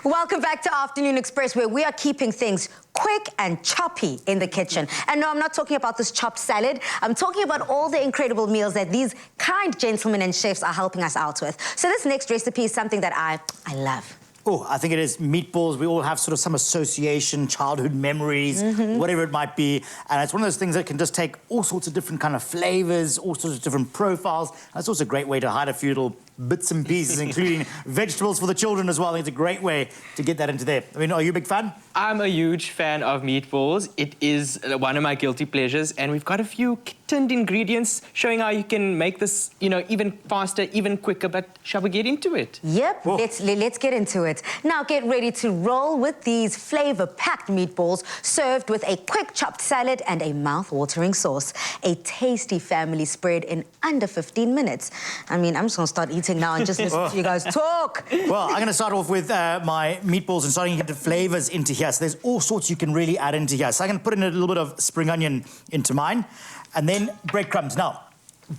Welcome back to Afternoon Express, where we are keeping things quick and choppy in the kitchen. And no, I'm not talking about this chopped salad. I'm talking about all the incredible meals that these kind gentlemen and chefs are helping us out with. So this next recipe is something that I love. Oh, I think it is meatballs. We all have sort of some association, childhood memories, whatever it might be. And it's one of those things that can just take all sorts of different kind of flavors, all sorts of different profiles. And it's also a great way to hide a few little bits and pieces, including vegetables for the children as well. I think it's a great way to get that into there. I mean, are you a big fan? I'm a huge fan of meatballs. It is one of my guilty pleasures, and we've got a few tinned ingredients showing how you can make this, you know, even faster, even quicker. But shall we get into it? Yep, let's get into it. Now get ready to roll with these flavor-packed meatballs served with a quick chopped salad and a mouth-watering sauce. A tasty family spread in under 15 minutes. I mean, I'm just gonna start eating now and just listen to you guys talk. Well, I'm gonna start off with my meatballs and starting to get the flavors into here. So there's all sorts you can really add into here. So I'm gonna put in a little bit of spring onion into mine, and then breadcrumbs. Now,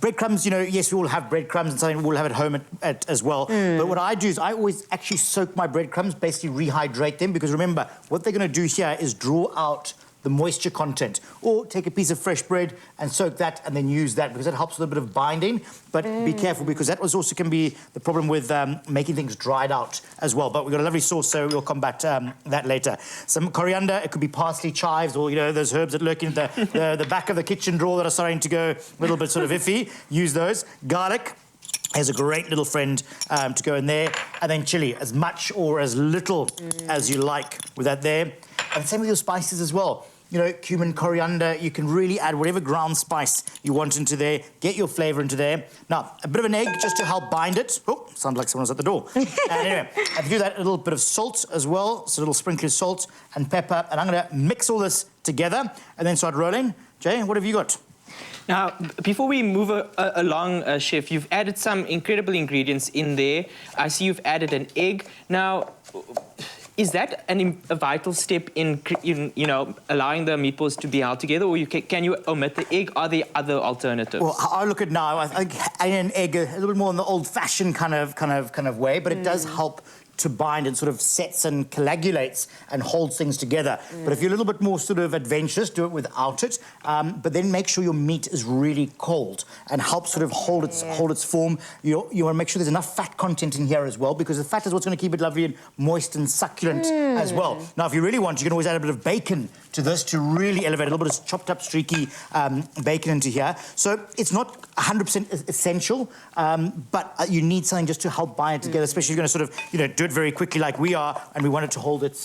breadcrumbs, you know, yes, we all have breadcrumbs and something we'll have at home as well. But what I do is I always actually soak my breadcrumbs, basically rehydrate them, because remember, what they're gonna do here is draw out the moisture content, or take a piece of fresh bread and soak that and then use that, because that helps with a bit of binding. But be careful, because that also can be the problem with making things dried out as well. But we've got a lovely sauce, so we'll come back to that later. Some coriander, it could be parsley, chives, or, you know, those herbs that lurk in the back of the kitchen drawer that are starting to go a little bit sort of iffy. Use those. Garlic is a great little friend to go in there. And then chili, as much or as little as you like with that there. And same with your spices as well. You know, cumin, coriander, you can really add whatever ground spice you want into there. Get your flavour into there. Now, a bit of an egg just to help bind it. Oh, sounds like someone's at the door. Anyway, I do that, a little bit of salt as well. So a little sprinkle of salt and pepper. And I'm going to mix all this together and then start rolling. Jay, what have you got? Now, before we move along, Chef, you've added some incredible ingredients in there. I see you've added an egg. Now, is that a vital step in you know, allowing the meatballs to be held together, or can you omit the egg? Are there other alternatives? Well, I look at now, I think adding an egg a little bit more in the old-fashioned kind of way, but it does help to bind and sort of sets and coagulates and holds things together. But if you're a little bit more sort of adventurous, do it without it. But then make sure your meat is really cold and help sort of hold its form. You want to make sure there's enough fat content in here as well, because the fat is what's going to keep it lovely and moist and succulent as well. Now, if you really want, you can always add a bit of bacon to this to really elevate a little bit of chopped up streaky bacon into here. So it's not 100% essential, but you need something just to help bind it together, especially if you're going to sort of, you know, do it very quickly like we are, and we want it to hold its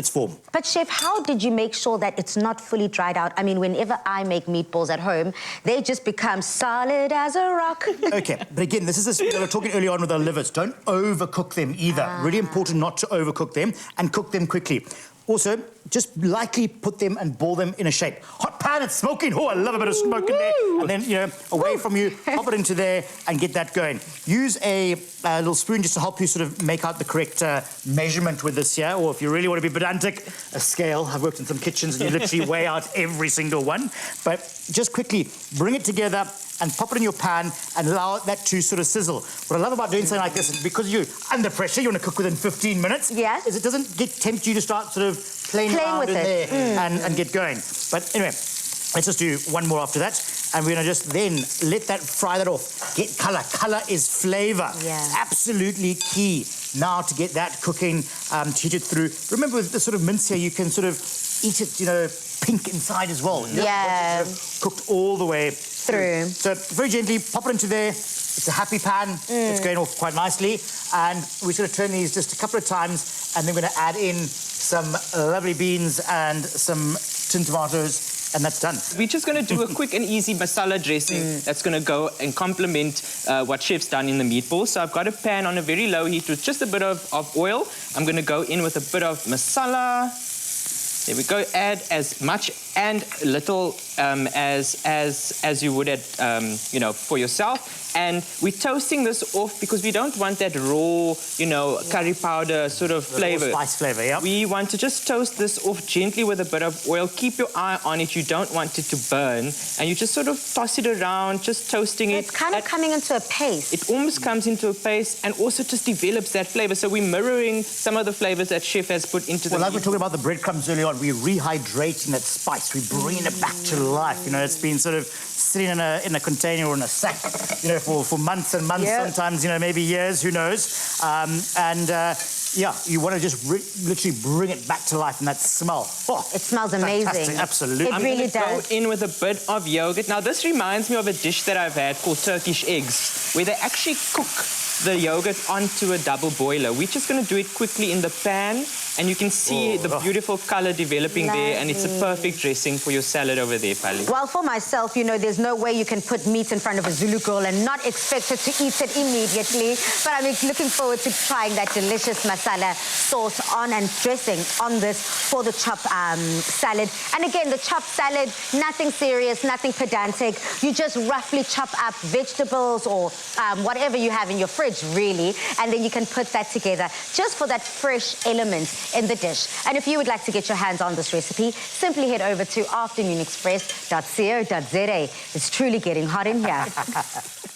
form. But Chef, how did you make sure that it's not fully dried out? I mean, whenever I make meatballs at home, they just become solid as a rock. Okay, but again, this is this, we were talking earlier on with our livers. Don't overcook them either. Really important not to overcook them, and cook them quickly. Also, just lightly put them and boil them in a shape. Hot pan, it's smoking. Oh, I love a bit of smoke in there. And then, you know, away from you, pop it into there and get that going. Use a little spoon just to help you sort of make out the correct measurement with this here. Or if you really want to be pedantic, a scale. I've worked in some kitchens and you literally weigh out every single one. But just quickly bring it together and pop it in your pan and allow that to sort of sizzle. What I love about doing something like this is because you're under pressure, you want to cook within 15 minutes, is it doesn't tempt you to start sort of playing around in there and get going. But anyway, let's just do one more after that. And we're going to just then let that fry that off. Get colour. Colour is flavour. Absolutely key now to get that cooking, to heat it through. Remember, with the sort of mince here, you can sort of eat it, you know, pink inside as well. Once it's sort of cooked all the way through. So very gently, pop it into there. It's a happy pan. It's going off quite nicely. And we're going to turn these just a couple of times, and then we're going to add in some lovely beans and some tinned tomatoes, and that's done. We're just going to do a quick and easy masala dressing that's going to go and complement what Chef's done in the meatballs. So I've got a pan on a very low heat with just a bit of oil. I'm going to go in with a bit of masala. There we go. Add as much and little as you would at you know, for yourself. And we're toasting this off because we don't want that raw, you know, curry powder sort of flavor. Spice flavor, yeah. We want to just toast this off gently with a bit of oil. Keep your eye on it. You don't want it to burn. And you just sort of toss it around, just toasting it. It's kind of coming into a paste. It almost comes into a paste and also just develops that flavor. So we're mirroring some of the flavors that Chef has put into the Well, like we were talking about the breadcrumbs earlier on, we're rehydrating that spice. We're bringing it back to life. You know, it's been sort of sitting in a container or in a sack, you know, for months and months, sometimes, you know, maybe years, who knows. Yeah, you want to just literally bring it back to life, and that smell. Oh, it smells amazing. Fantastic, absolutely. It really does. Go in with a bit of yogurt. Now, this reminds me of a dish that I've had called Turkish Eggs, where they actually cook the yogurt onto a double boiler. We're just going to do it quickly in the pan, and you can see the beautiful color developing there, and it's a perfect dressing for your salad over there, Pali. Well, for myself, you know, there's no way you can put meat in front of a Zulu girl and not expect her to eat it immediately. But I'm looking forward to trying that delicious masala sauce on and dressing on this for the chop salad. And again, the chop salad, nothing serious, nothing pedantic. You just roughly chop up vegetables or whatever you have in your fridge, really, and then you can put that together just for that fresh element in the dish. And if you would like to get your hands on this recipe, simply head over to afternoonexpress.co.za. It's truly getting hot in here.